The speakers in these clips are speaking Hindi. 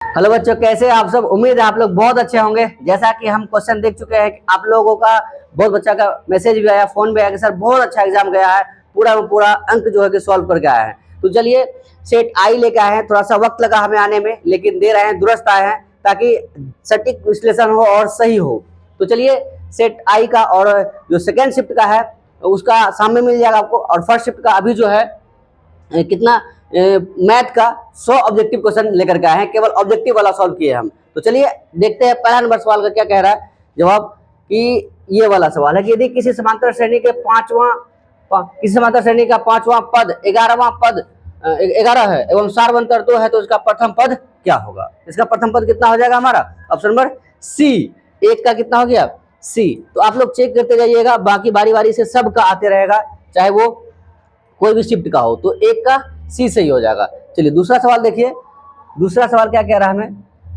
हेलो बच्चों, कैसे हैं आप सब। उम्मीद है आप लोग बहुत अच्छे होंगे। जैसा कि हम क्वेश्चन देख चुके हैं कि आप लोगों का बहुत बच्चा का मैसेज भी आया, फोन भी आया कि सर बहुत अच्छा एग्जाम गया है, पूरा में पूरा अंक जो है कि सॉल्व करके आया है। तो चलिए सेट आई लेके आए हैं। थोड़ा सा वक्त लगा हमें आने में, लेकिन दे रहे हैं, दुरुस्त आए हैं ताकि सटीक विश्लेषण हो और सही हो। तो चलिए सेट आई का और जो सेकेंड शिफ्ट का है उसका सामने मिल जाएगा आपको, और फर्स्ट शिफ्ट का अभी जो है कितना मैथ का 100 ऑब्जेक्टिव क्वेश्चन लेकर के आए हैं। केवल ऑब्जेक्टिव वाला सॉल्व किए हम। तो चलिए देखते हैं पहला नंबर सवाल का क्या कह रहा है जवाब। कि ये वाला सवाल है कि यदि किसी समांतर श्रेणी के किसी समांतर श्रेणी का पांचवा पद 11वां पद 11 है एवं सारवंतर 2 है तो इसका प्रथम पद क्या होगा। इसका प्रथम पद कितना हो जाएगा हमारा, ऑप्शन नंबर सी। एक का कितना हो गया, सी। तो आप लोग चेक करते जाइएगा, बाकी बारी बारी से सब का आते रहेगा, चाहे वो कोई भी शिफ्ट का हो। तो एक का सी सही हो जाएगा। चलिए दूसरा सवाल देखिए। दूसरा सवाल क्या कह रहा है हमें,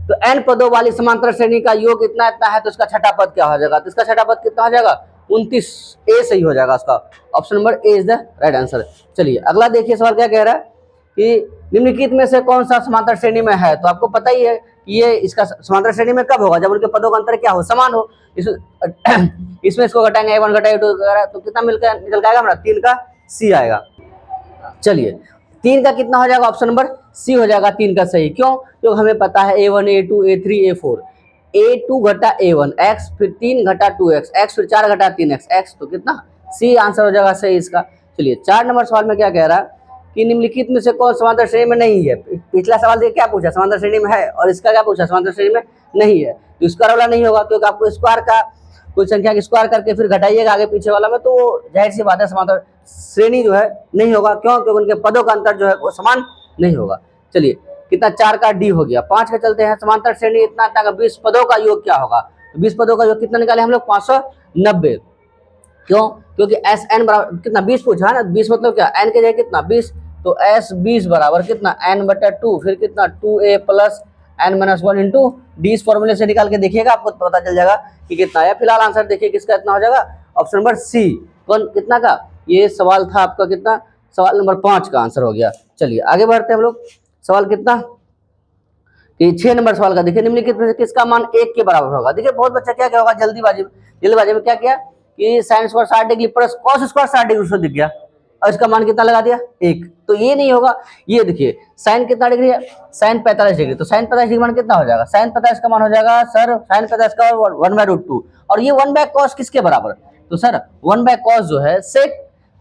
तो n पदों वाली समांतर श्रेणी का योग इतना इतना है तो इसका छठा पद क्या हो जाएगा। तो इसका छठा पद कितना हो जाएगा, 29। ए सही हो जाएगा इसका, option number A is the right answer. चलिए अगला देखिए सवाल क्या कह रहा है कि निम्नलिखित में से कौन सा समांतर श्रेणी में है। तो आपको पता ही है कि ये इसका समांतर श्रेणी में कब होगा, जब उनके पदों का अंतर क्या हो, समान हो। इसमें इसको घटाएंगे A1 घटाए A2 तो कितना मिलकर निकल के आएगा हमारा, 3 का सी आएगा। चलिए 3 का कितना हो जाएगा, ऑप्शन नंबर सी हो जाएगा 3 का सही। क्यों, क्योंकि हमें पता है A1 A2 A3 A4, A2 घटा A1 x, फिर 3 घटा 2x x, फिर 4 घटा 3x x, तो कितना सी आंसर हो जाएगा सही इसका। चलिए 4 नंबर सवाल में क्या कह रहा है कि निम्नलिखित में से कौन समांतर श्रेणी में नहीं है। पिछला सवाल देखिए क्या पूछा, समांतर श्रेणी में है, और इसका क्या पूछा, समांतर श्रेणी में नहीं है। तो स्क्वायर वाला नहीं होगा, क्योंकि आपको स्क्वायर का कोई संख्या की स्क्वायर करके फिर घटाइएगा आगे पीछे वाला में, तो जाहिर सी बात है समांतर श्रेणी जो है नहीं होगा। क्यों, क्योंकि उनके पदों का अंतर जो है वो समान नहीं होगा। चलिए कितना, 4 का डी हो गया। 5 का चलते हैं, समांतर श्रेणी इतना इतना का 20 पदों का योग क्या होगा। तो 20 पदों का योग कितना निकाले हम लोग, 590। क्यों, क्योंकि एस एन बराबर कितना 20 पूछा है ना, 20 मतलब क्या, एन के जगह कितना 20, तो एस 20 बराबर कितना एन बटा 2, फिर कितना 2a plus n minus 1 into d. इस फॉर्मूले से निकाल के देखिएगा, आपको पता चल जाएगा कि कितना है। फिलहाल आंसर देखिए किसका इतना हो जाएगा, ऑप्शन नंबर सी। कौन कितना का, ये सवाल था आपका कितना, सवाल नंबर 5 का आंसर हो गया। चलिए आगे बढ़ते हैं हम लोग। सवाल कितना कि 6 नंबर सवाल का देखिए, निम्नलिखित में से किसका मान 1 के बराबर होगा। देखिए बहुत बच्चा क्या होगा, जल्दीबाजी में क्या किया कि sine square 60 degree plus cos square 60 degree उसको दिख गया, और इसका मान कितना लगा दिया 1। तो ये नहीं होगा। ये देखिए साइन कितना डिग्री है, साइन 45 डिग्री, तो साइन 45 डिग्री मान कितना हो जाएगा, साइन 45 का मान हो जाएगा सर, साइन 50 का 1/√2, और ये 1/cos किसके बराबर, तो सर 1/cos जो है सेक।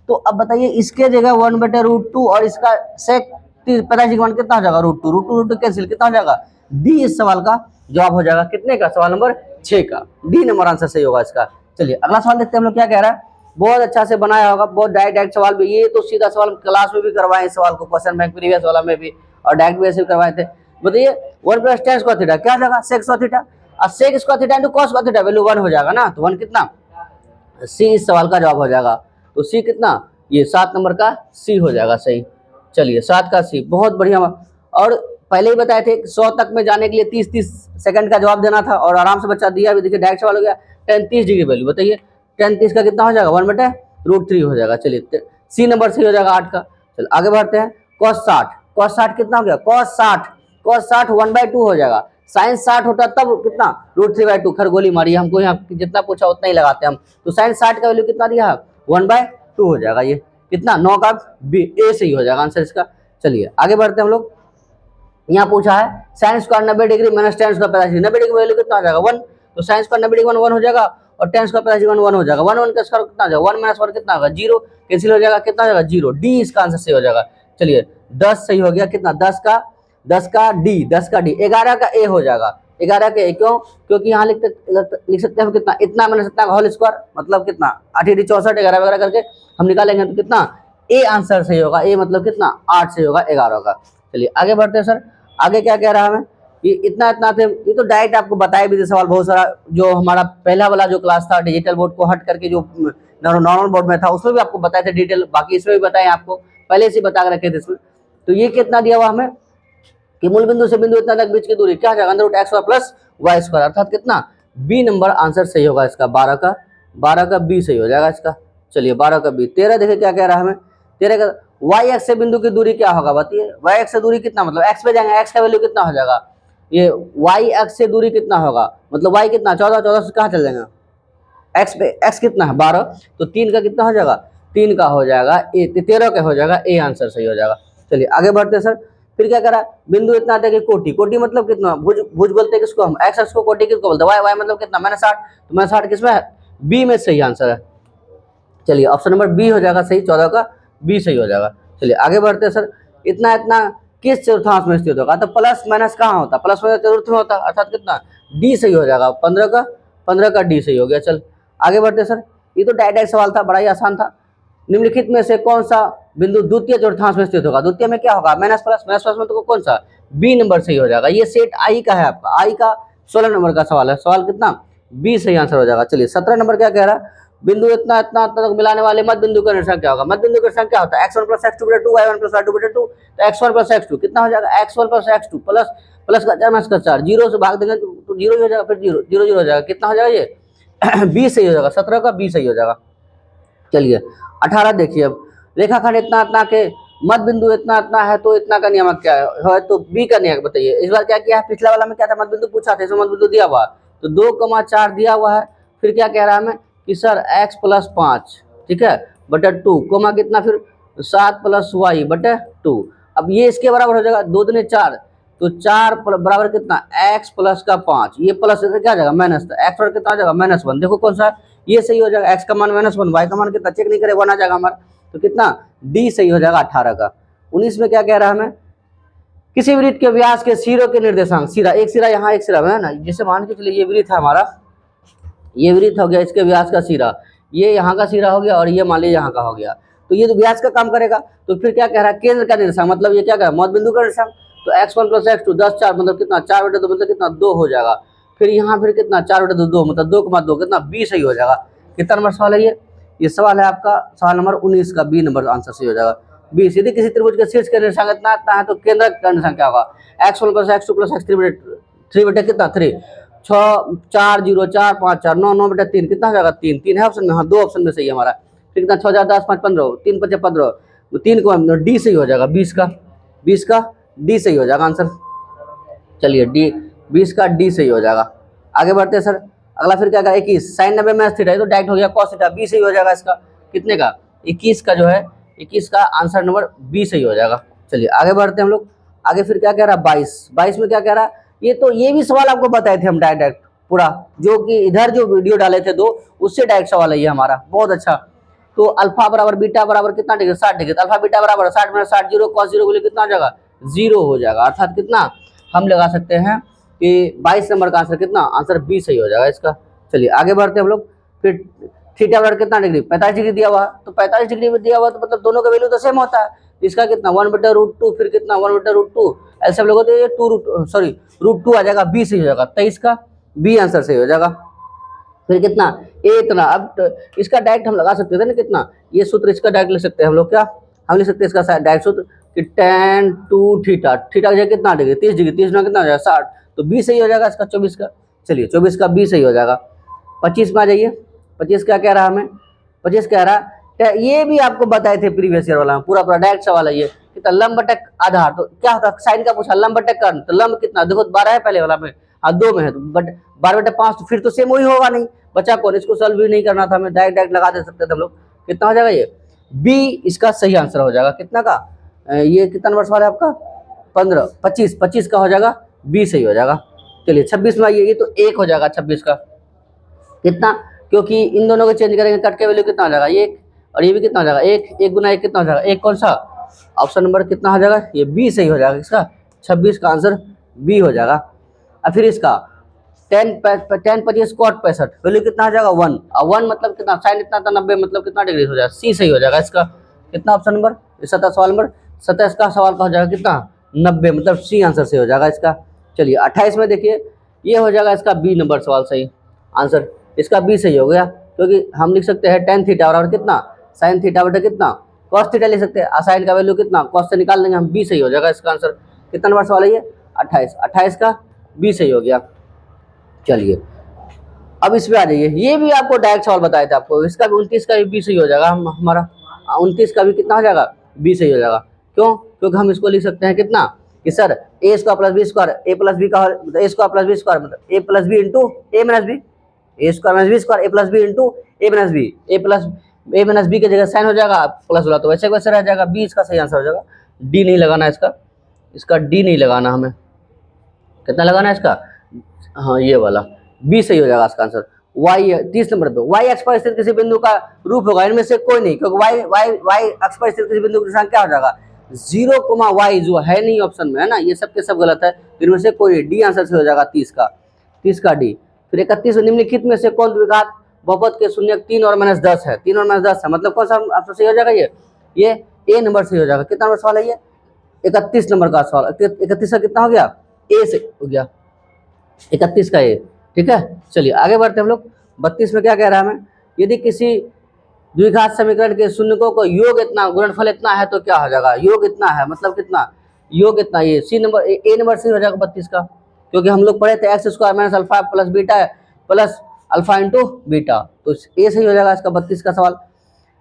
तो अब बताइए इसके जगह 1/√2 और इसका सेक 50 डिग्री मान कितना हो जाएगा, √2 कैंसिल, कितना हो जाएगा डी। इस सवाल का जवाब हो जाएगा कितने का, सवाल नंबर 6 का, डी नंबर आंसर सही होगा इसका। चलिए अगला सवाल देखते हैं हम लोग क्या कह रहा है। बहुत अच्छा से बनाया होगा, बहुत डायरेक्ट सवाल भी, ये तो सीधा सवाल क्लास में भी करवाए इस सवाल को, क्वेश्चन बैंक प्रीवियस वाला में भी, और डायरेक्ट बेस भी करवाए थे। बताइए 1 + tan स्क्वायर थीटा क्या जाएगा, सेक स्क्वायर थीटा, और sec square theta into cos square theta value 1 हो जाएगा ना, तो 1 कितना, सी इस सवाल का जवाब हो जाएगा। तो सी कितना, ये 7 नंबर का सी हो जाएगा सही। चलिए 7 का सी, बहुत बढ़िया। और पहले ही बताए थे 100 तक में जाने के लिए 30-30 सेकंड का जवाब देना था, और आराम से बच्चा दिया भी। देखिए डायरेक्ट सवाल हो गया, tan 30 डिग्री वैल्यू बताइए, tan 30 का कितना हो जाएगा, 1/√3 हो जाएगा। चलिए सी नंबर सही हो जाएगा 8 का। चलिए आगे बढ़ते हैं। cos 60 कितना हो गया, cos 60 1/2 हो जाएगा। साइन 60 होता तब कितना, √3/2। खैर गोली मारी हमको, यहाँ जितना पूछा उतना ही लगाते हम। तो साइन 60 का वैल्यू कितना दिया है, 1/2 हो जाएगा। ये कितना, 9 का बी, ए सही हो जाएगा आंसर इसका। चलिए आगे बढ़ते हैं हम लोग। यहाँ पूछा है sine square 90 degree minus tan square 50 degree, 90 degree value कितना हो जाएगा 1, तो साइन स्क्वायर 90 डिग्री 1 हो जाएगा, और tan स्क्वायर 50 डिग्री 1 हो जाएगा। 1 का स्क्वायर कितना हो जाएगा, 1 - 1 कितना होगा 0, कैंसिल हो जाएगा, कितना हो जाएगा 0, डी इसका आंसर सही हो जाएगा। चलिए 10 सही हो गया, कितना 10 का डी, 11 का ए हो जाएगा, 11 का ए। क्यों, क्योंकि यहाँ लिख सकते हैं कितना, इतना माइनस इतना का होल स्क्वायर, मतलब कितना 8 × 64 11 वगैरह करके हम निकालेंगे, तो कितना ए आंसर सही होगा। ए मतलब कितना 8 सही होगा 11 का। चलिए आगे बढ़ते हैं सर। आगे क्या कह रहा है हमें कि इतना इतना थे, ये तो डायरेक्ट आपको बताया भी थे सवाल बहुत सारा। जो हमारा पहला वाला जो क्लास था डिजिटल बोर्ड को हट करके जो नॉर्मल बोर्ड में था, उसमें भी आपको बताए थे डिटेल, बाकी इसमें भी बताए आपको, पहले से बता के रखे थे इसमें। तो ये कितना दिया हुआ हमें कि मूल बिंदु से बिंदु इतना तक बीच की दूरी क्या हो जाएगा, √x² + y², अर्थात कितना, बी नंबर आंसर सही होगा इसका। 12 का बी सही हो जाएगा इसका। चलिए 12 का बी। 13 देखिए क्या कह रहा है हमें, 13 का y एक्स से बिंदु की दूरी क्या होगा बताइए, y एक्स से दूरी कितना, मतलब x पे जाएंगे, x का वैल्यू कितना हो जाएगा, ये वाई एक्स से दूरी कितना होगा, मतलब वाई कितना 14, 14 से कहाँ चल जाएगा, एक्स पे एक्स कितना है 12, तो 3 का कितना हो जाएगा, 3 का हो जाएगा ए, 13 का हो जाएगा ए, आंसर सही हो जाएगा। चलिए आगे बढ़ते हैं सर। फिर क्या करा, बिंदु इतना आता है कि कोटि, कोटि मतलब कितना, भुज, भुज बोलते हैं किसको हम, एक्स एक्स को कोटि किसको बोलते हैं, वाई वाई मतलब कितना -60, तो -60 किसमें है, बी में सही आंसर है। चलिए ऑप्शन नंबर बी हो जाएगा सही, 14 का बी सही हो जाएगा। चलिए आगे बढ़ते हैं सर। इतना इतना किस चतुर्थांश में स्थित होगा, तो प्लस माइनस कहाँ होता है, प्लस माइनस चतुर्थ में होता है, अर्थात कितना, डी सही हो जाएगा, 15 का डी सही हो गया। चल आगे बढ़ते सर। ये तो डायरेक्ट सवाल था, बड़ा ही आसान था। निम्नलिखित में से कौन सा बिंदु द्वितीय चतुर्थांश में स्थित होगा, द्वितीय में क्या होगा, माइनस प्लस में तो कौन सा, बी नंबर सही हो जाएगा। ये सेट आई का है आपका, आई का 16 नंबर का सवाल है, सवाल कितना, बी सही आंसर हो जाएगा। चलिए 17 नंबर क्या कह रहा है, बिंदु इतना इतना तक मिलाने वाले मध्य बिंदु का निर्देशांक क्या होगा, मध्य बिंदु का निर्देशांक क्या होता है, x1 + x2 = 2, y1 + y2 = 2, तो x1 + x2 कितना हो जाएगा, x1 + x2 प्लस प्लस का 4 माइनस का 4, जीरो से भाग देंगे तो जीरो ही हो जाएगा, फिर जीरो जीरो जीरो हो जाएगा, कितना हो जाएगा ये बी सही हो जाएगा, 17 का बी सही हो जाएगा। चलिए 18 देखिए, अब रेखाखंड इतना इतना के मध्य बिंदु इतना इतना है तो इतना का नियामक क्या है, तो बी का नियामक बताइए। इस बार क्या किया है, पिछला वाला में क्या था, मध्य बिंदु पूछा था, इसमें मध्य बिंदु दिया हुआ है, तो 2,4 दिया हुआ है। फिर क्या कह रहा है हमें कि सर x + 5 ठीक है बटा 2 कोमा कितना, फिर 7 + y बटा 2। अब ये इसके बराबर हो जाएगा, 2 दूनी 4, तो 4 बराबर कितना, x + का 5, ये प्लस से क्या हो जाएगा माइनस, x पर कितना हो जाएगा -1, देखो कौन सा ये सही हो जाएगा, x का मान -1, y का मान कितना चेक नहीं करे 1 आ जाएगा हमारा, तो कितना डी सही हो जाएगा 18 का। 19 में क्या कह रहा है हमें, किसी वृत्त के व्यास के सिरों के निर्देशांक, सिरा एक सिरा यहाँ एक सिरा है ना, जैसे मान के चलिए ये वृत्त है हमारा, ये वृत्त हो गया, इसके व्यास का सिरा, ये यहाँ का सिरा हो गया और ये मान लीजिए यहाँ का हो गया, तो ये तो व्यास का काम करेगा। तो फिर क्या कह रहा है, केंद्र का निर्देशांक, मतलब ये क्या कह रहा है, मध्य बिंदु का निर्देशांक, तो x1 + x2 10 4 मतलब कितना 4/2 मतलब कितना 2 हो जाएगा। फिर यहाँ फिर कितना 4/2 2 मतलब 2,2 कितना बी सही हो जाएगा। कितना नंबर सवाल है ये सवाल है आपका सवाल नंबर 19 का, बी नंबर आंसर सही हो जाएगा। बी, यदि किसी त्रिभुज के शीर्ष के निर्देशांक इतना इतना है तो केंद्र का निर्देशांक क्या होगा, x1 + x2 + x3 3 बटे कितना 3, 6 4 0 4 5 4 9 9 बटा 3 कितना हो जाएगा 3, 3 है ऑप्शन में, हाँ 2 ऑप्शन में सही है हमारा। फिर कितना 6 4 10 5 15 3 5 15, तो 3 को डी सही हो जाएगा, 20 का डी सही हो जाएगा आंसर। चलिए डी 20 का डी सही हो जाएगा। आगे बढ़ते हैं सर। अगला फिर क्या करें, 21 sin 90 में थीटा, तो डायरेक्ट हो गया cos थीटा, बी सही हो जाएगा इसका, कितने का 21 का जो है 21 का आंसर नंबर बी सही हो जाएगा। चलिए आगे बढ़ते हैं हम लोग। आगे फिर क्या कह रहा है 22 में क्या कह रहा है, ये भी सवाल आपको बताए थे हम डायरेक्ट पूरा, जो कि इधर जो वीडियो डाले थे 2 उससे डायरेक्ट सवाल है ये हमारा, बहुत अच्छा। तो अल्फा बराबर बीटा बराबर कितना डिग्री 60 डिग्री, अल्फा बीटा बराबर 60 में 60 जीरो cos 0 के लिए कितना हो जाएगा 0 हो जाएगा, अर्थात कितना हम लगा सकते हैं कि 22 नंबर का आंसर कितना, आंसर बी सही हो जाएगा इसका। चलिए आगे बढ़ते हैं हम लोग। फिर थीटा बराबर कितना डिग्री 45 डिग्री दिया हुआ, तो 45 डिग्री में दिया हुआ तो मतलब दोनों का वैल्यू तो सेम होता है, इसका कितना 1/√2, फिर कितना 1/√2, ऐसे हम लोग होते हैं √2 आ जाएगा, बी सही हो जाएगा, 23 का बी आंसर सही हो जाएगा। फिर कितना ए इतना, अब इसका डायरेक्ट हम लगा सकते थे ना कितना, ये सूत्र इसका डायरेक्ट ले सकते हैं हम लोग, क्या हम ले सकते हैं इसका डायरेक्ट सूत्र कि tan 2 थीटा, थीटा का कितना डिग्री 30 डिग्री, 30 में कितना हो जाएगा 60, तो बी सही हो जाएगा इसका 24 का। चलिए 24 का बी सही हो जाएगा। 25 में आ जाइए, 25 क्या कह रहा है हमें, 25 कह रहा है, ये भी आपको बताए थे प्रीवियस ईयर वाला में, पूरा डायरेक्ट सवाल है ये, कितना लंब बटे आधार, तो क्या होता है साइन का पूछा, लंब बटे कर्ण, तो लंब कितना देखो 12 है पहले वाला में, हाँ 2 में है, तो बट 12/5 तो फिर तो सेम वही होगा नहीं, बचा कौन, इसको सॉल्व भी नहीं करना था हमें, डायरेक्ट लगा दे सकते थे हम लोग। कितना हो जाएगा ये बी इसका सही आंसर हो जाएगा, कितना का ये कितना नंबर सवाल है आपका 25 का हो जाएगा, बी सही हो जाएगा। चलिए 26 में आइए, ये तो 1 हो जाएगा 26 का, कितना, क्योंकि इन दोनों को चेंज करेंगे, कट के वैल्यू कितना हो जाएगा 1, और ये भी कितना हो जाएगा 1, 1 गुना 1 कितना हो जाएगा 1, कौन सा ऑप्शन नंबर कितना हो जाएगा, ये बी सही हो जाएगा इसका, 26 का आंसर बी हो जाएगा। और फिर इसका 10 25 cot 65 वैल्यू कितना हो जाएगा 1, और 1 मतलब कितना साइन इतना था 90 मतलब कितना डिग्री हो जाएगा, सी सही हो जाएगा इसका, कितना ऑप्शन नंबर 27 सवाल नंबर 27 का सवाल का हो जाएगा कितना 90 मतलब सी आंसर सही हो जाएगा इसका। चलिए 28 में देखिए, ये हो जाएगा इसका बी नंबर सवाल सही आंसर, इसका बी सही हो गया, क्योंकि हम लिख सकते हैं tan थीटा बराबर कितना sin थीटा बटे कितना cos थीटा ले सकते हैं, साइन का वैल्यू कितना cos से निकाल देंगे हम, बी सही हो जाएगा इसका आंसर। कितना नंबर सवाल है ये 28 का बी सही हो गया। चलिए अब इसमें आ जाइए, ये भी आपको डायरेक्ट सवाल बताया था आपको, इसका भी 29 का भी बी सही हो जाएगा हमारा, 29 का भी कितना हो जाएगा बी सही हो जाएगा, क्यों, क्योंकि हम इसको लिख सकते हैं कितना कि सर ए स्क्वायर प्लस बी स्क्वायर, ए प्लस बी का ए स्क्वायर प्लस बी स्क्वायर मतलब ए प्लस बी इंटू ए माइनस बी, ए स्क्वायर माइनस बी स्क्वायर, ए प्लस बी इंटू ए माइनस बी, ए माइनस बी की जगह साइन हो जाएगा प्लस वाला, तो वैसे वैसे रह जाएगा। बी इसका सही आंसर हो जाएगा। डी नहीं लगाना इसका डी नहीं लगाना हमें। कितना लगाना है इसका? हाँ ये वाला बी सही हो जाएगा इसका आंसर। वाई 30 नंबर पे, वाई अक्ष पर स्थित किसी बिंदु का रूप होगा, इनमें से कोई नहीं, क्योंकि वाई अक्ष पर स्थित किसी बिंदु का निशान क्या हो जाएगा? 0, y जो है नहीं ऑप्शन में, है ना, ये सब के सब गलत है, इनमें से कोई डी आंसर से हो जाएगा 30 का डी। फिर 31 निम्नलिखित में से कौन द्विघात बहुपद के शून्यक 3 और -10 है? 3 और -10 है मतलब कौन सा आंसर सही हो जाएगा? ये ए नंबर सही हो जाएगा। कितना नंबर सवाल है ये? 31 नंबर का सवाल। 31 का कितना हो गया? ए से हो गया 31 का ए। ठीक है, चलिए आगे बढ़ते हैं हम लोग। 32 में क्या कह रहा है हमें? यदि किसी द्विघात समीकरण के शून्यकों को योग इतना गुणनफल इतना है तो क्या हो जाएगा? योग इतना है मतलब कितना? योग इतना, ये सी नंबर ए नंबर सही हो जाएगा 32 का, क्योंकि हम लोग पढ़े थे x square minus alpha plus beta plus alpha into beta, तो ए सही हो जाएगा इसका 32 का सवाल।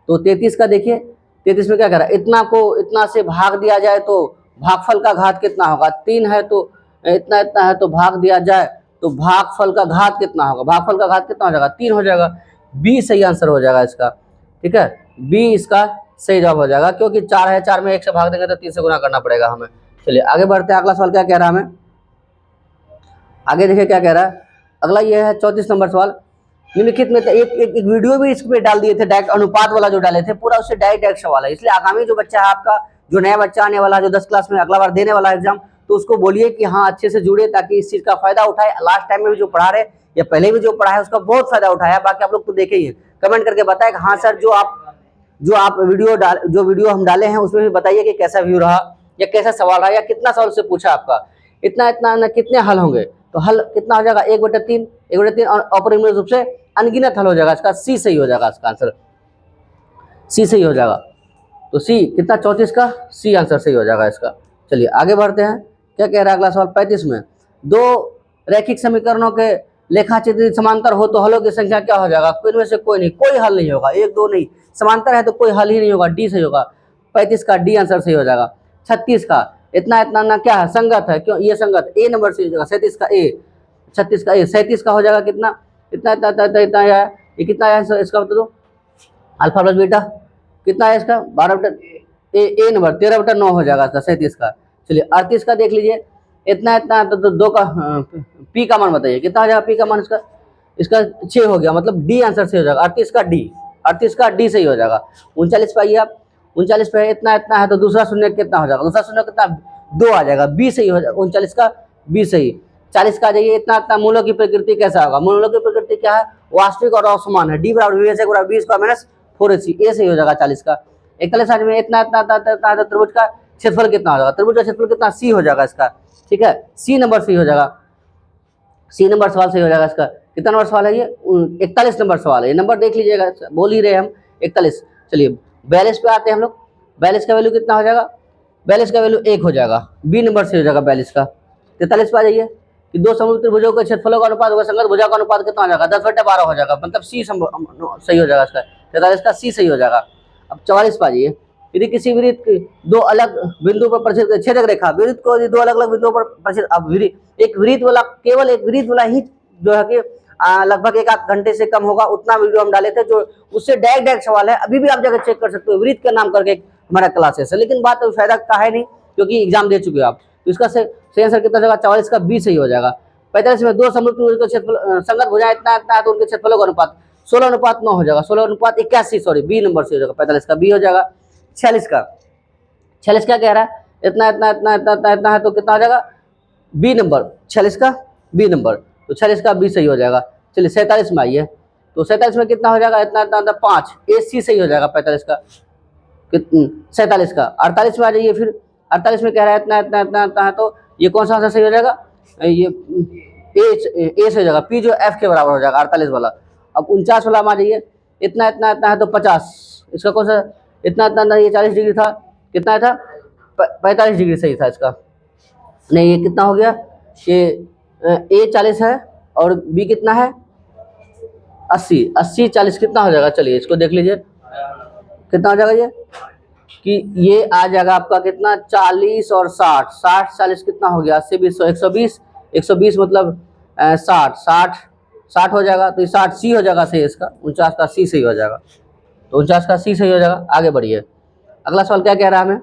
तो 33 का देखिए, 33 में क्या कह रहा है? इतना को इतना से भाग दिया जाए तो भागफल का घात कितना होगा? 3 है तो इतना इतना है तो भाग दिया जाए तो भागफल का घात कितना होगा? भागफल का घात कितना हो जाएगा? 3 हो जाएगा। बी सही आंसर हो जाएगा इसका। ठीक है, बी इसका सही जवाब हो जाएगा, क्योंकि 4 है, 4 में 1 से भाग देंगे तो 3 से गुना करना पड़ेगा हमें। चलिए आगे बढ़ते हैं। अगला सवाल क्या कह रहा है हमें? आगे देखिए क्या कह रहा है अगला। ये है 34 नंबर सवाल। निम्नलिखित में एक वीडियो भी इस पे डाल दिए थे, डायरेक्ट अनुपात वाला जो डाले थे, पूरा उससे डायरेक्ट सवाल है। इसलिए आगामी जो बच्चा है आपका, जो नया बच्चा आने वाला, जो 10 क्लास में अगला बार देने वाला एग्जाम, तो उसको बोलिए कि हाँ अच्छे से जुड़े, ताकि इस चीज का फायदा उठाए। लास्ट टाइम में भी जो पढ़ा रहे या पहले भी जो पढ़ा है उसका बहुत फायदा उठाया। बाकी आप लोग तो देखे ही है, कमेंट करके बताए कि हाँ सर जो आप वीडियो हम डाले हैं उसमें भी बताइए कि कैसा व्यू रहा, या कैसा सवाल रहा, या कितना सवाल से पूछा आपका, इतना इतना ना कितने हल होंगे। तो हल कितना हो जाएगा? 1/3 और अपरिमेय रूप से अनगिनत हल हो जाएगा। इसका सी सही हो जाएगा, इसका आंसर सी सही हो जाएगा। तो सी कितना? 34 का सी आंसर सही हो जाएगा इसका। चलिए आगे बढ़ते हैं। क्या कह रहा है अगला सवाल 35 में? दो रैखिक समीकरणों के लेखाचित्र समांतर हो तो हलों की संख्या क्या हो जाएगा? इनमें से कोई नहीं, कोई हल नहीं होगा। 1 2 नहीं, समांतर है तो कोई हल ही नहीं होगा। डी सही होगा। 35 का डी आंसर सही हो जाएगा। 36 का इतना इतना ना क्या है? संगत है, क्यों? ये संगत ए नंबर सही हो जाएगा। 37 का ए, 36 का ए, 37 का हो जाएगा कितना? इतना इतना इतना इतना है। ये कितना है इसका बता दो? अल्फा प्लस बीटा कितना है इसका? 12 ए नंबर 13/9 हो जाएगा इसका 37 का। चलिए 38 का देख लीजिए, इतना इतना तो 2 का पी का मान बताइए कितना हो जाएगा? पी का मान इसका 6 हो गया, मतलब डी आंसर सही हो जाएगा। 38 का डी सही हो जाएगा। 39 पे आइए आप। 39 पे इतना इतना है तो दूसरा शून्य कितना हो जाएगा? दूसरा शून्य कितना? 2 आ जाएगा। बी सही हो जाएगा। 39 का बी सही। 40 का जाइए, इतना इतना मूलों की प्रकृति कैसा होगा? मूलों की प्रकृति क्या है? वास्तविक और असमान है। डी बराबर बी बराबर बी स्क्वायर माइनस 4ac, ए सही हो जाएगा 40 का। 41 में इतना इतना इतना त्रिभुज का क्षेत्रफल कितना हो जाएगा? त्रिभुज का क्षेत्रफल कितना? सी हो जाएगा इसका। ठीक है, सी नंबर सही हो जाएगा। सी नंबर सवाल सही हो जाएगा इसका। कितना नंबर सवाल है ये? 41 नंबर सवाल है। ये नंबर देख लीजिएगा, बोल ही रहे हम 41। चलिए 42 पे आते हैं हम लोग। 42 का वैल्यू कितना हो जाएगा? 42 का वैल्यू 1 हो जाएगा। बी नंबर सही हो जाएगा 42 का। 43 पे आ जाइए कि दो समरूप त्रिभुजों के क्षेत्रफलों का अनुपात होगा, संगत भुजा का अनुपात कितना हो जाएगा? 10/12 हो जाएगा, मतलब सी सही हो जाएगा इसका। 43 का सी सही हो जाएगा। अब 44 पे आ जाइए। यदि किसी वृत्त दो अलग बिंदु पर परिचित छेदक रेखा, वृत्त को दो अलग अलग बिंदुओं पर परिचित, अब एक वृत्त वाला, केवल एक वृत्त वाला ही जो है कि लगभग 1 घंटे से कम होगा, उतना वीडियो हम डाले थे, जो उससे डायरेक्ट सवाल है। अभी भी आप जाकर चेक कर सकते हो, वृत्त का नाम करके हमारा क्लासेस है। लेकिन बात फायदा का है नहीं, क्योंकि एग्जाम दे चुके हो आप। तो इसका सही आंसर कितना जाएगा? 44 का बी सही हो जाएगा। 45 में दो समरूप त्रिभुज के क्षेत्रफल संगत भुजाएं इतना इतना है तो उनके क्षेत्रफलों का अनुपात 16:9 हो जाएगा। 16:81, सॉरी बी नंबर से हो जाएगा। 45 का बी हो जाएगा। 46 क्या कह रहा है? इतना इतना इतना इतना इतना इतना है तो कितना हो जाएगा? B number. 46 का बी नंबर, तो 46 का बी सही हो जाएगा। चलिए 47 में आइए। तो 47 में कितना हो जाएगा? इतना इतना 5, ए सी सही हो जाएगा 45 का। 47 का। 48 में आ जाइए फिर। 48 में कह रहा है इतना इतना इतना इतना है तो ये कौन सा आंसर सही हो जाएगा? ये ए से हो जाएगा। पी जो एफ के बराबर हो जाएगा 48 वाला। अब 49 वाला में आ जाइए। इतना इतना इतना है तो 50, इसका कौन सा? इतना इतना ये 40 डिग्री था, कितना था? 45 डिग्री सही था इसका। नहीं, ये कितना हो गया? ये ए 40 है और बी कितना है? 80। 40 कितना हो जाएगा? चलिए इसको देख लीजिए कितना हो जाएगा ये? कि ये आ जाएगा आपका कितना 40 और 60, 60 40 कितना हो गया 80 20 120, 120 मतलब 60 60 60 हो जाएगा, तो 60 सी हो जाएगा सही इसका, 49 का सी सही हो जाएगा, तो 49 का सी सही हो जाएगा। आगे बढ़िए, अगला सवाल क्या कह रहा है हमें,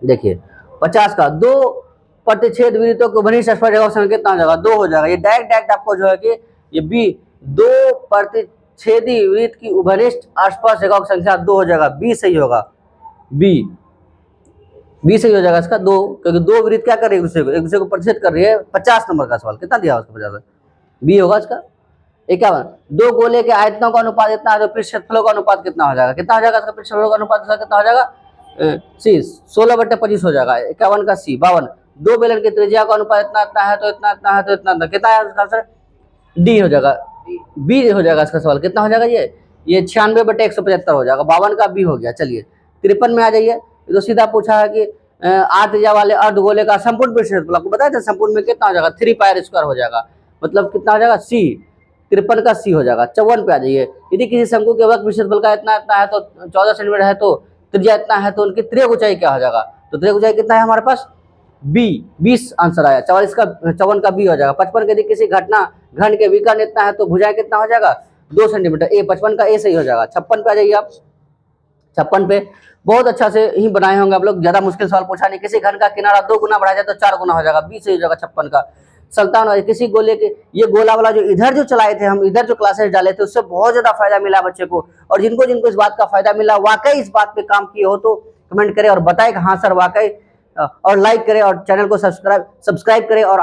देखिए 50 का 2 प्रतिच्छेद वृत्तों को घनिष्ठ स्पर्शरेखा संख्या कितना हो जाएगा 2 हो जाएगा। ये डायरेक्ट डायरेक्ट आपको जो है कि ये बी 2 प्रतिच्छेदी वृत्त की घनिष्ठ स्पर्श रेखाओं की संख्या 2 हो जाएगा, बी सही होगा, बी सही हो जाएगा इसका 2, क्योंकि 2 वृत्त क्या कर रही है एक दूसरे को प्रतिच्छेद कर रही है। 50 नंबर का सवाल कितना दिया उसका 50, बी होगा इसका। 51 2 गोले के आयतनों का अनुपात इतना है तो पृष्ठफलों का अनुपात कितना हो जाएगा, कितना हो जाएगा इसका पृष्ठफलों का अनुपात कितना हो जाएगा सी 16/25 हो जाएगा। 51 का सी। 52 2 बेलन की त्रिज्या का अनुपात इतना इतना है तो इतना इतना है तो इतना, कितना है इसका आंसर, डी हो जाएगा, बी हो जाएगा इसका सवाल, कितना हो जाएगा ये 96/175 हो जाएगा। 52 का बी हो गया। चलिए 53 में आ जाइए, तो सीधा पूछा है कि 8 त्रिज्या वाले अर्धगोले का संपूर्ण पृष्ठफल, आपको बताया था संपूर्ण में कितना हो जाएगा 3 पाई स्क्वायर हो जाएगा, मतलब कितना हो जाएगा सी, 53 का सी हो जाएगा। 54 पे आ जाइए, यदि किसी शंकु के वक्र पृष्ठफल का इतना इतना है तो 14 सेंटीमीटर है तो त्रिज्या इतना है तो उनकी त्रिज्या ऊंचाई क्या हो जाएगा, तो त्रिज्या ऊंचाई कितना है हमारे पास बी, 20 आंसर आया। 44 का 54 का बी हो जाएगा। 55 के यदि किसी घटना घन के विकर्ण इतना है तो भुजाएं कितना हो जाएगा 2 सेंटीमीटर, ए 55 का ए सही हो जाएगा। 56 पे आ जाइए आप, 56 पे बहुत अच्छा से ही बनाए होंगे आप लोग, ज्यादा मुश्किल सवाल पूछा नहीं। किसी घन का किनारा 2 गुना बढ़ा जाए तो 4 गुना हो जाएगा, बी सही हो जाएगा 56 का। 57 किसी गोले के, ये गोला वाला जो इधर जो चलाए थे हम, इधर जो क्लासेस डाले थे उससे बहुत ज्यादा फायदा मिला बच्चे को, और जिनको जिनको इस बात का फायदा मिला वाकई इस बात पे काम किए हो तो कमेंट करें और बताएं कि हाँ सर वाकई, और लाइक करें और चैनल को सब्सक्राइब करें, और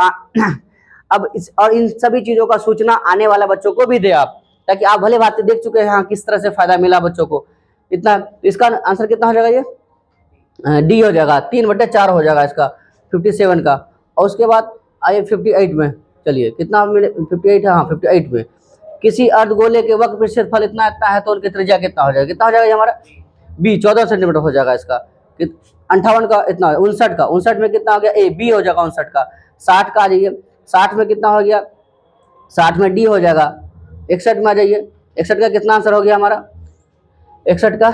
अब और इन सभी चीजों का सूचना आने वाले बच्चों को भी दे आप, ताकि आप भले बातें देख चुके हैं हाँ किस तरह से फायदा मिला बच्चों को इतना। इसका आंसर कितना हो जाएगा ये डी हो जाएगा, 3/4 हो जाएगा इसका 57 का। और उसके बाद आइए 58 में, चलिए कितना 58 है, हाँ 58 में किसी अर्धगोले के वक्र पृष्ठफल इतना इतना है तो उनकी त्रिज्या कितना हो जाएगा, कितना हो जाएगा हमारा बी 14 सेंटीमीटर हो जाएगा इसका। 58 का इतना 59 का, 59 में कितना हो गया ए, बी हो जाएगा 59 का। 60 का आ जाइए, 60 में कितना हो गया, 60 में डी हो जाएगा। 61 में आ जाइए, 61 का कितना आंसर हो गया हमारा, 61 का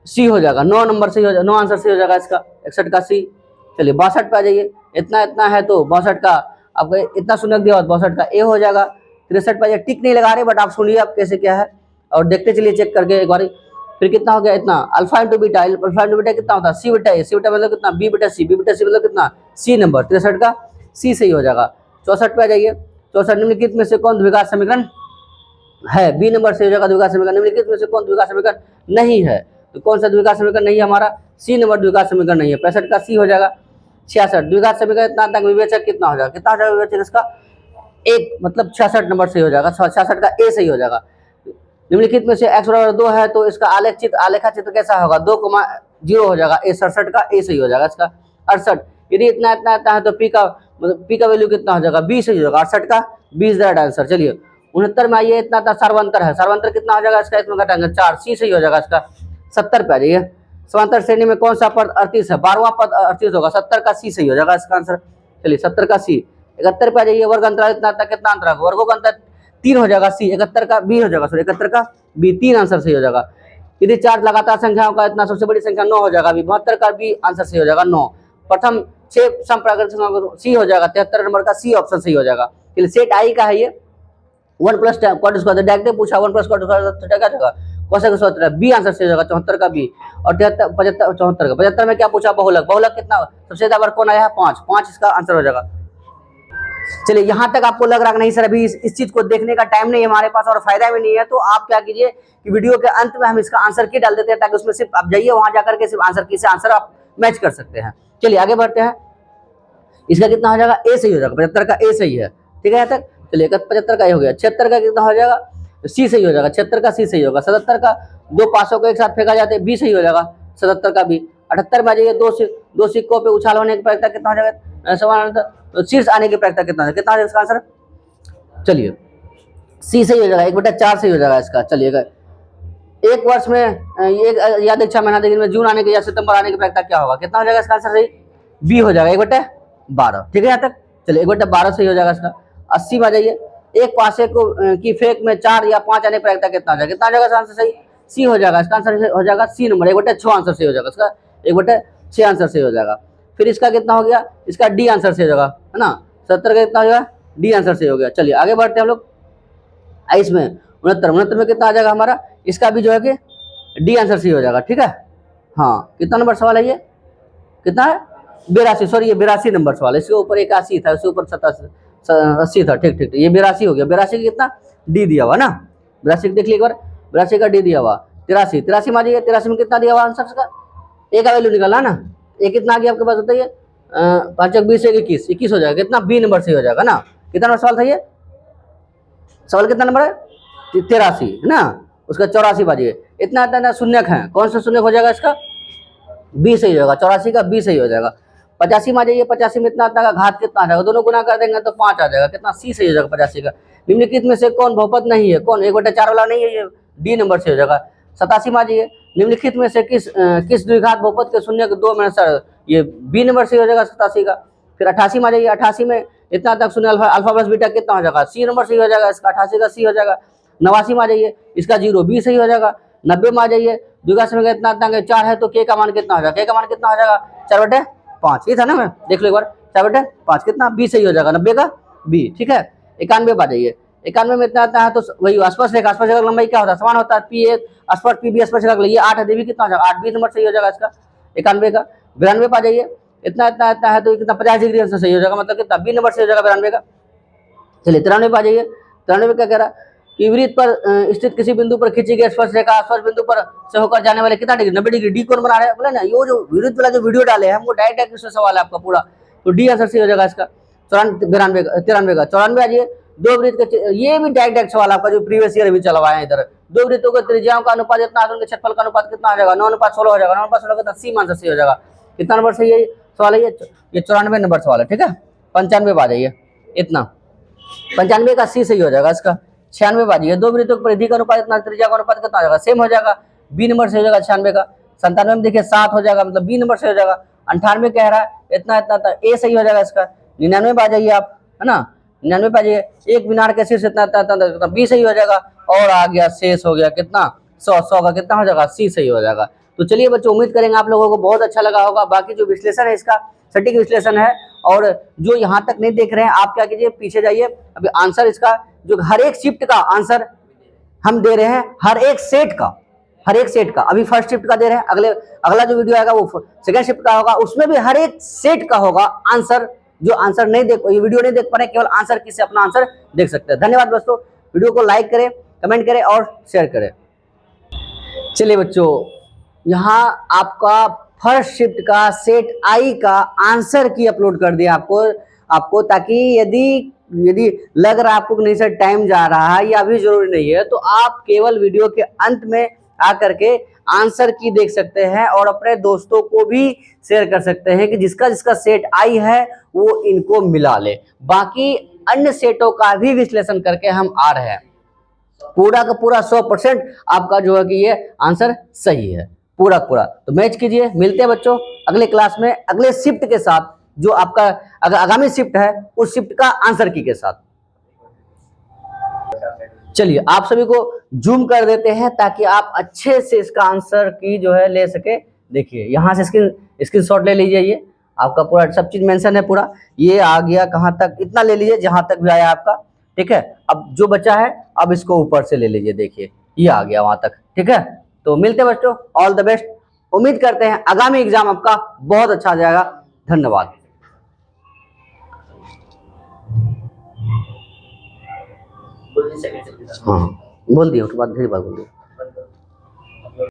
सी हो जाएगा, 9 नंबर से हो जाएगा, 9 आंसर सी हो जाएगा इसका 61 का सी। चलिए 62 पे आ जाइए, इतना इतना है तो 62 का आपको इतना सुनक दिया 62 का ए हो जाएगा। 63 पे टिक नहीं लगा रहे बट आप सुनिए आप कैसे क्या है और देखते चलिए चेक करके एक बार। फिर कितना हो गया इतना alpha into beta, alpha into beta कितना होता है सी बेटा ए, सी बेटा मतलब कितना बी बेटा सी, बी बेटा सी मतलब कितना सी नंबर। 63 का सी सही हो जाएगा। 64 पे आ जाइए, 64 निम्नलिखित में से कौन द्विघात समीकरण है, बी नंबर से हो जाएगा द्विघात समीकरण। निम्नलिखित में से कौन द्विघात समीकरण नहीं है, तो कौन सा द्विघात समीकरण नहीं है हमारा, सी नंबर द्विघात समीकरण नहीं है। 65 का सी हो जाएगा। 66 द्विघात समीकरण इतना तक विवेचक कितना हो जाएगा, कितना हो जाएगा विवेचक इसका एक, मतलब 66 नंबर सही हो जाएगा। 66 का ए सही हो जाएगा। निम्नलिखित में से x बराबर 2 है तो इसका आलेखा चित्र कैसा होगा 2,0 हो जाएगा, ए 67 का ए सही हो जाएगा इसका। 68 यदि इतना इतना इतना है तो पी का मतलब पी का वैल्यू कितना हो जाएगा बी सही हो जाएगा। 68 का 20 राइट आंसर। चलिए 69 में आइए, इतना था सर्वांतर है, सर्वांतर कितना हो जाएगा इसका, इसमें घटाएंगे 4 सी सही हो जाएगा इसका। 70 पे आ जाइए, समांतर श्रेणी में कौन सा पद 38 है, 12वां पद 38 होगा, 70 का सी सही हो जाएगा इसका आंसर। चलिए 70 का सी। 71 पे आ जाइए, वर्ग अंतराल इतना था, कितना अंतर है, वर्गों का अंतर 3 हो जाएगा सी। 71 का बी हो जाएगा, सॉरी 71 का बी 3 आंसर सही हो जाएगा। यदि 4 लगातार संख्याओं का इतना सबसे बड़ी संख्या 9 हो जाएगा, 72 का बी आंसर सही हो जाएगा 9। प्रथम 6 समप्राकृत संख्याओं सी हो जाएगा, 73 नंबर का सी ऑप्शन सही हो जाएगा। चलिए सेट आई का है ये 1 प्लस क्वाड्रेटिक स्क्वायर, डायरेक्ट पूछा 1 प्लस क्वाड्रेटिक स्क्वायर तो क्या जाएगा कोसेक स्क्वायर, बी आंसर सही हो जाएगा 74 का बी। और 73 75 74 का 75 में क्या पूछा बहुलक, बहुलक कितना सबसे ज्यादा बार कौन आया है 5 इसका आंसर हो जाएगा। चलिए यहाँ तक आपको लग रहा है नहीं सर अभी इस चीज को देखने का टाइम नहीं है हमारे पास और फायदा भी नहीं है, तो आप क्या कीजिए कि वीडियो के अंत में हम इसका आंसर की डाल देते हैं ताकि उसमें सिर्फ आप जाइए वहां जाकर के सिर्फ आंसर की से आंसर आप मैच कर सकते हैं। चलिए आगे बढ़ते हैं, इसका कितना हो जाएगा ए सही हो जाएगा, 75 का ए सही है, ठीक है यहाँ तक। चलिए 75 का ए हो गया। 76 का कितना हो जाएगा सी सही हो जाएगा, 76 का सी सही होगा। 77 का 2 पासों को एक साथ फेंका जाते हैं बी सही हो जाएगा, 77 का बी। 78 में आ जाइए, 2 सिक्कों पे उछाल होने की प्रायिकता कितना हो जाएगा, समान शीर्ष आने की प्रायिकता कितना है, कितना हो जाएगा इसका आंसर। चलिए सी सही हो जाएगा, 1/4 सही हो जाएगा इसका। चलिएगा एक वर्ष में एक या दीक्षा महीना दिन में जून आने की या सितंबर आने की प्रायिकता क्या होगा, कितना हो जाएगा इसका आंसर सही बी हो जाएगा 1/12, ठीक है यहाँ तक। चलिए 1/12 सही हो जाएगा इसका। 80 में आ जाइए, एक पासे को की फेंक में 4 या 5 आने की प्रायिकता कितना हो जाएगा, कितना हो जाएगा इसका आंसर सही सी हो जाएगा, इसका आंसर हो जाएगा सी नंबर, 1/6 आंसर सही हो जाएगा इसका, 1/6 आंसर सही हो जाएगा। फिर इसका कितना हो गया, इसका डी आंसर सही हो जाएगा, है ना, 70 का कितना हो जाएगा, डी आंसर सही हो गया। चलिए आगे बढ़ते हैं हम लोग। इसमें 69 में कितना आ जाएगा हमारा, इसका भी जो है कि डी आंसर सही हो जाएगा, ठीक है। हाँ, कितना नंबर सवाल है ये, कितना है, 82, सॉरी ये 82 नंबर सवाल है, इसके ऊपर 81 था, इसके ऊपर 80 था, ठीक ठीक, ये 82 हो गया। 82 का कितना डी दिया हुआ ना, 82 देख लीजिए एक बार, 82 का डी दिया हुआ, 83 में आ जाइए, 83 में कितना दिया हुआ आंसर का, ए का वैल्यू निकाला ना, ए कितना आ गया आपके पास, बताइए, 5 20 21 हो जाएगा, कितना बी नंबर सही हो जाएगा ना। कितना नंबर सवाल था ये, सवाल कितना नंबर है, 83 है ना, उसका 84 बाजिए, इतना आता है शून्यक है, कौन सा शून्यक हो जाएगा इसका, बी सही होगा, 84 का बी सही हो जाएगा। 85 में आ जाइए, 85 में इतना आता है, घात कितना आ जाएगा, दोनों गुना कर देंगे तो 5 आ जाएगा, कितना सी सही हो जाएगा 85 का। निम्नलिखित में से कौन बहुपद नहीं है, कौन 1/4 वाला नहीं है, ये डी नंबर से हो जाएगा। 87 में आ जाइए, निम्नलिखित में से किस द्विघात बहुपद के शून्य के 2 में सर, ये बी नंबर से हो जाएगा 87 का। फिर 88 में आ जाइए, 88 में इतना तक शून्य अल्फा प्लस बीटा कितना हो जाएगा, सी नंबर सही हो जाएगा इसका, 88 का सी हो जाएगा। 89 में आ जाइए, इसका 0 बी सही हो जाएगा। 90 में आ जाइए, द्विघात समय का इतना आता 4 है तो के का मान कितना हो जाएगा, के का मान कितना हो जाएगा, 4/5, ये था ना, मैं देख लो एक बार, 4/5 कितना बी सही हो जाएगा, 90 का बी, ठीक है। 91 में आ जाइए, 91 में इतना आता है तो वही स्पर्श रेखा, स्पर्श रेखा लंबाई क्या होता है, समान होता है, पी ए स्पर्श पी बी स्पर्श रेखा, ये 8 है, देवी कितना हो जाएगा, 8 बी नंबर सही हो जाएगा इसका 91 का। 92 पे आ जाइए, इतना इतना आता है तो कितना 50 डिग्री से सही हो जाएगा, मतलब कितना बी नंबर सही हो जाएगा 92 का। चलिए 93 पे आ जाइए, 93 में क्या कह रहा है कि वृत्त पर स्थित किसी बिंदु पर खींची गई स्पर्श रेखा स्पर्श बिंदु पर से होकर जाने वाले कितना डिग्री, 90 डिग्री, डी कौन बना रहे हैं, बोले ना, ये जो विरुद्ध वाला जो वीडियो डाले हैं हमको डायरेक्ट सवाल है आपका पूरा, तो डी आंसर सही हो जाएगा इसका। 93 का 94 आ जाइए, दो वृत्त के, ये भी डायरेक्ट सवाल आपका जो प्रीवियस ईयर भी चला हुआ है इधर, दो वृत्तों के त्रिज्याओं का अनुपात इतना है, उनके क्षेत्रफल का अनुपात कितना हो जाएगा, 9:16 हो जाएगा, 9:16 का सी आंसर सही हो जाएगा। कितना नंबर सही है सवाल है ये 94 नंबर सवाल है, ठीक है। 95 आ जाइए, इतना 95 का सी सही हो जाएगा इसका। 96 आ जाइए, दो वृत्तों की परिधि का अनुपात इतना, त्रिज्या का अनुपात कितना हो जाएगा, सेम हो जाएगा, बी नंबर से हो जाएगा 96 का। 97 में देखिए 7 हो जाएगा, मतलब बी नंबर से हो जाएगा। 98 कह रहा है इतना इतना था, ए सही हो जाएगा इसका। 99 आ जाइए आप, है ना, 99 आ जाइए, एक मीनार के शीर्ष इतना इतना बी सही हो जाएगा, और आ गया शेष हो गया कितना 100 का कितना हो जाएगा, सी सही हो जाएगा। तो चलिए बच्चों, उम्मीद करेंगे आप लोगों को बहुत अच्छा लगा होगा। बाकी जो विश्लेषण है इसका सटीक विश्लेषण है, और जो यहाँ तक नहीं देख रहे हैं आप क्या कीजिए, पीछे जाइए, अभी आंसर इसका जो हर एक शिफ्ट का आंसर हम दे रहे हैं, हर एक सेट का अभी फर्स्ट शिफ्ट का दे रहे हैं, अगला जो वीडियो आएगा वो सेकंड शिफ्ट का होगा, उसमें भी हर एक सेट का होगा आंसर। जो आंसर नहीं देख, ये वीडियो नहीं देख पा रहे, केवल आंसर की से अपना आंसर देख सकते हैं। धन्यवाद दोस्तों, वीडियो को लाइक करें, कमेंट करें और शेयर करें। चलिए बच्चों, यहाँ आपका फर्स्ट शिफ्ट का सेट आई का आंसर की अपलोड कर दिया आपको, ताकि यदि लग रहा है आपको कि नहीं सर टाइम जा रहा है या अभी जरूरी नहीं है, तो आप केवल वीडियो के अंत में आकर के आंसर की देख सकते हैं और अपने दोस्तों को भी शेयर कर सकते हैं कि जिसका सेट आई है वो इनको मिला ले। बाकी अन्य सेटों का भी विश्लेषण करके हम आ रहे हैं, पूरा का पूरा 100% आपका जो है कि ये आंसर सही है, पूरा तो मैच कीजिए। मिलते हैं बच्चों अगले क्लास में, अगले शिफ्ट के साथ, जो आपका आगामी शिफ्ट है उस शिफ्ट का आंसर की के साथ। चलिए आप सभी को जूम कर देते हैं ताकि आप अच्छे से इसका आंसर की जो है ले सके। देखिए यहाँ से स्क्रीनशॉट ले लीजिए, ये आपका पूरा सब चीज मेंशन है पूरा, ये आ गया कहाँ तक, इतना ले लीजिए जहां तक भी आया आपका, ठीक है। अब जो बचा है अब इसको ऊपर से ले लीजिए, देखिए ये आ गया वहां तक, ठीक है। तो मिलते हैं बच्चों, ऑल द बेस्ट। उम्मीद करते हैं आगामी एग्जाम आपका बहुत अच्छा जाएगा। धन्यवाद। हाँ बोल दिए, उसके बाद फिर बात बोल दिए।